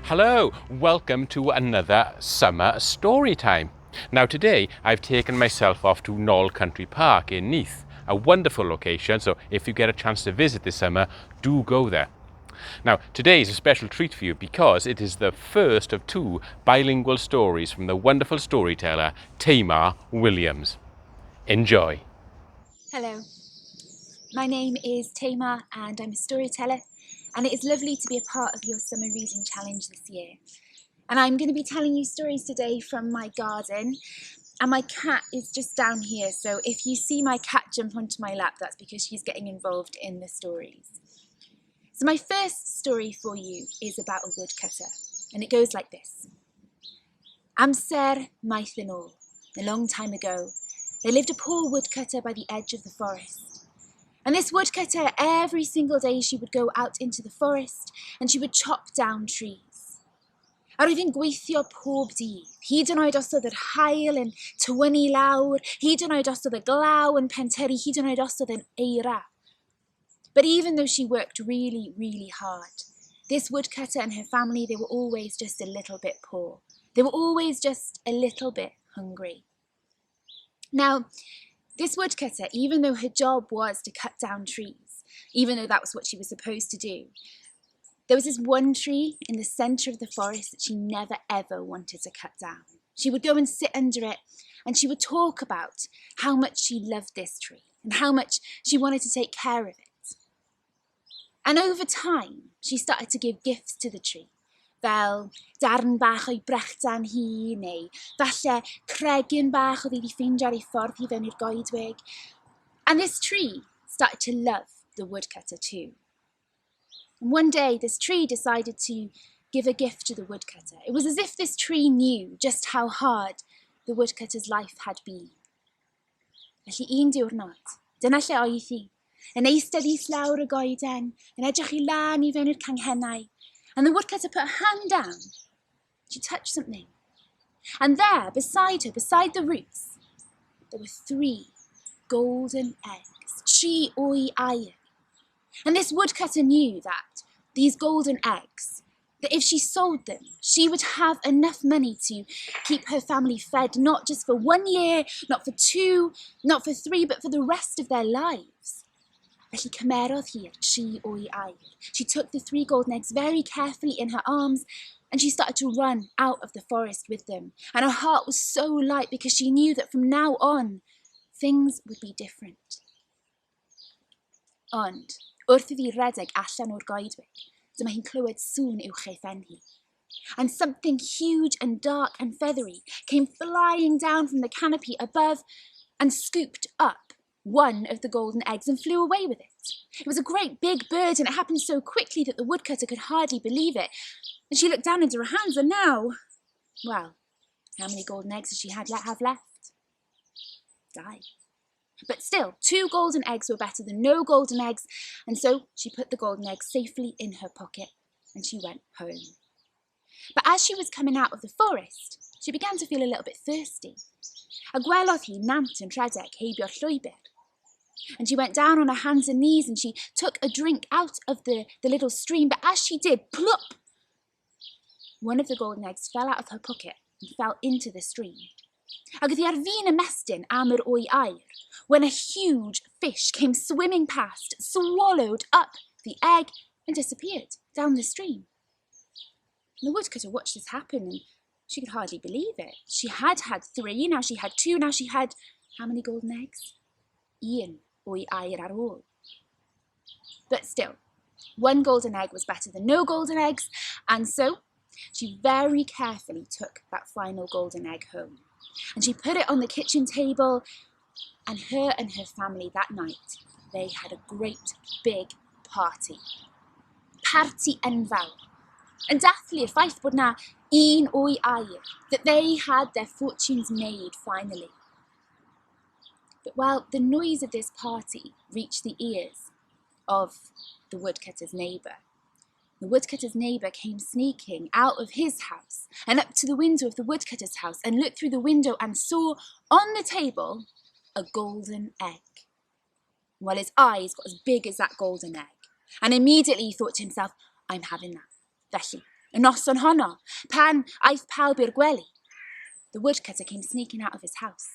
Hello, welcome to another Summer Storytime. Now today I've taken myself off to Knoll Country Park in Neath, a wonderful location, so if you get a chance to visit this summer, do go there. Now today is a special treat for you because it is the first of two bilingual stories from the wonderful storyteller Tamar Williams. Enjoy. Hello, my name is Tamar and I'm a storyteller, and it is lovely to be a part of your summer reading challenge this year. And I'm going to be telling you stories today from my garden, and my cat is just down here, so if you see my cat jump onto my lap, that's because she's getting involved in the stories. So my first story for you is about a woodcutter, and it goes like this. Amser Stori, a long time ago, there lived a poor woodcutter by the edge of the forest. And this woodcutter, every single day she would go out into the forest and she would chop down trees. Ar oedd hi'n gweithio pob dydd. Hyd yn oed os oedd yr haul yn tywynnu lawr, hyd yn oed os oedd y glaw yn pentyrru, hyd yn oed os oedd yn eira. But even though she worked really, really hard, this woodcutter and her family, they were always just a little bit poor. They were always just a little bit hungry. Now, this woodcutter, even though her job was to cut down trees, even though that was what she was supposed to do, there was this one tree in the centre of the forest that she never ever wanted to cut down. She would go and sit under it and she would talk about how much she loved this tree and how much she wanted to take care of it. And over time, she started to give gifts to the tree. Fel darn bach o'i brechdan hi, neu falle cregyn bach oedd hi wedi ffeindio ar ei ffordd hi fewn i'r goedwig. And this tree started to love the woodcutter too. And one day, this tree decided to give a gift to the woodcutter. It was as if this tree knew just how hard the woodcutter's life had been. Felly un diwrnod, dyna lle oedd hi, yn eistedd islawr y goeden, yn edrych i lan I fewn i'r canghennau. And the woodcutter put her hand down. She touched something. And there, beside her, beside the roots, there were 3 golden eggs. Ddwy Aur. And this woodcutter knew that these golden eggs, that if she sold them, she would have enough money to keep her family fed, not just for 1 year, not for 2, not for 3, but for the rest of their lives. Felly cymerodd hi'r Ddwy Aur. She took the 3 golden eggs very carefully in her arms and she started to run out of the forest with them. And her heart was so light because she knew that from now on, things would be different. Ond, wrth iddi redeg allan o'r goedwig, dyma hi'n clywed sŵn uwch ei phen hi. And something huge and dark and feathery came flying down from the canopy above and scooped up one of the golden eggs and flew away with it. It was a great big bird and it happened so quickly that the woodcutter could hardly believe it. And she looked down into her hands and now, well, how many golden eggs does she have left? 2. But still, 2 golden eggs were better than no golden eggs, and so she put the golden eggs safely in her pocket and she went home. But as she was coming out of the forest, she began to feel a little bit thirsty. A gwelodd hi nant yn rhedeg heibio'r llwybr. And she went down on her hands and knees and she took a drink out of the little stream, but as she did, plop! One of the golden eggs fell out of her pocket and fell into the stream. Ac oedd hi ar fin ymestyn am yr Ddwy Aur when a huge fish came swimming past, swallowed up the egg and disappeared down the stream. And the woodcutter watched this happen and she could hardly believe it. She had had 3, now she had 2, now she had how many golden eggs? 1 Ddwy Aur ar ôl. But still, 1 golden egg was better than no golden eggs, and so she very carefully took that final golden egg home. And she put it on the kitchen table, and her family that night, they had a great big party. Party enfawr. And dathlu'r ffaith bod na 1 Ddwy Aur, that they had their fortunes made finally. But while the noise of this party reached the ears of the woodcutter's neighbour, the woodcutter's neighbour came sneaking out of his house and up to the window of the woodcutter's house and looked through the window and saw on the table a golden egg. Well, his eyes got as big as that golden egg, and immediately he thought to himself, I'm having that. Felly, Y noson honno, pan aeth pawb i'r gwely, the woodcutter came sneaking out of his house.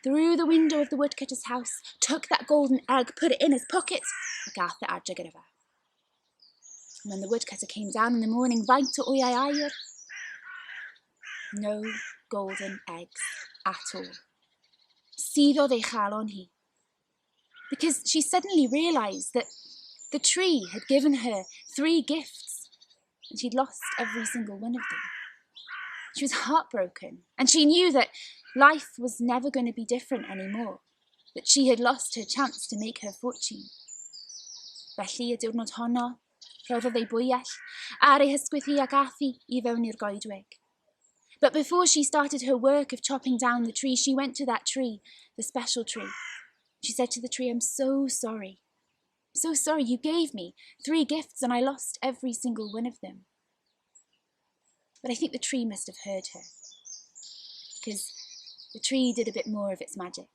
Through the window of the woodcutter's house, took that golden egg, put it in his pocket, a gath it adre gyda fe. And when the woodcutter came down in the morning, faint o wyau aur, no golden eggs at all. Suddodd ei chalon hi. Because she suddenly realised that the tree had given her 3 gifts and she'd lost every single one of them. She was heartbroken and she knew that life was never going to be different anymore, that she had lost her chance to make her fortune. Felly y diwrnod honno, rhoddodd ei bwyell ar ei hysgwydd hi ag ath hi I fewn i'r goedwig. But before she started her work of chopping down the tree, she went to that tree, the special tree. She said to the tree, I'm so sorry. I'm so sorry, you gave me 3 gifts and I lost every single one of them. But I think the tree must have heard her, because the tree did a bit more of its magic.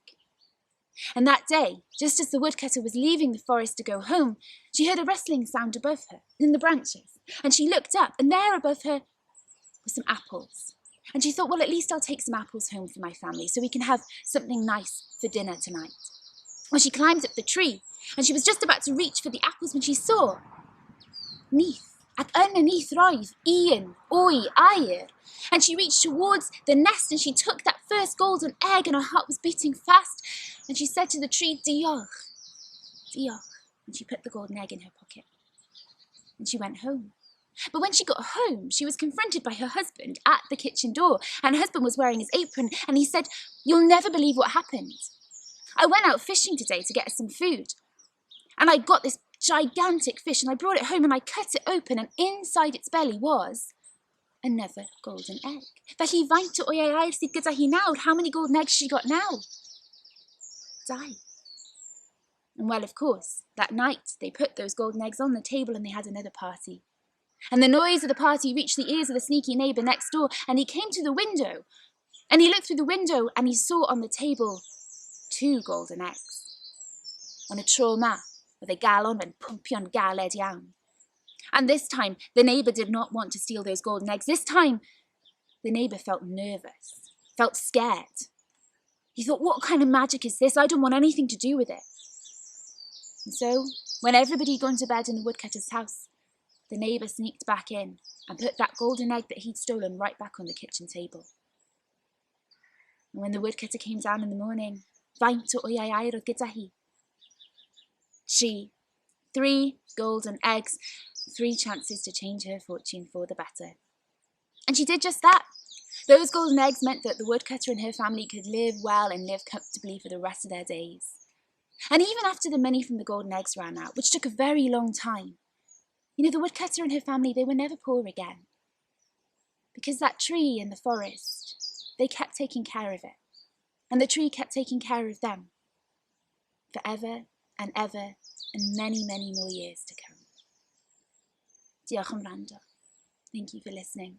And that day, just as the woodcutter was leaving the forest to go home, she heard a rustling sound above her, in the branches, and she looked up, and there above her were some apples. And she thought, well, at least I'll take some apples home for my family, so we can have something nice for dinner tonight. Well, she climbed up the tree, and she was just about to reach for the apples when she saw neath, ac underneath roedd ddwy aur. And she reached towards the nest and she took that first golden egg and her heart was beating fast. And she said to the tree, diolch, diolch. And she put the golden egg in her pocket. And she went home. But when she got home, she was confronted by her husband at the kitchen door. And her husband was wearing his apron and he said, you'll never believe what happened. I went out fishing today to get us some food. And I got this gigantic fish and I brought it home and I cut it open and inside its belly was another golden egg. Felly faint o wyau aur sydd gyda hi nawr? How many golden eggs she got now? 2. And well, of course, that night they put those golden eggs on the table and they had another party. And the noise of the party reached the ears of the sneaky neighbour next door and he came to the window and he looked through the window and he saw on the table 2 golden eggs. On y tro yma, oedd ei galon yn pwmpio'n galed iawn. And this time, the neighbour did not want to steal those golden eggs. This time, the neighbour felt nervous, felt scared. He thought, what kind of magic is this? I don't want anything to do with it. And so, when everybody had gone to bed in the woodcutter's house, the neighbour sneaked back in and put that golden egg that he'd stolen right back on the kitchen table. And when the woodcutter came down in the morning, faint o wyau aur oedd gyda hi. 3 golden eggs, 3 chances to change her fortune for the better. And she did just that. Those golden eggs meant that the woodcutter and her family could live well and live comfortably for the rest of their days. And even after the money from the golden eggs ran out, which took a very long time, the woodcutter and her family, they were never poor again. Because that tree in the forest, they kept taking care of it. And the tree kept taking care of them. Forever and ever and many, many more years to come. Diolch am wrando. Thank you for listening.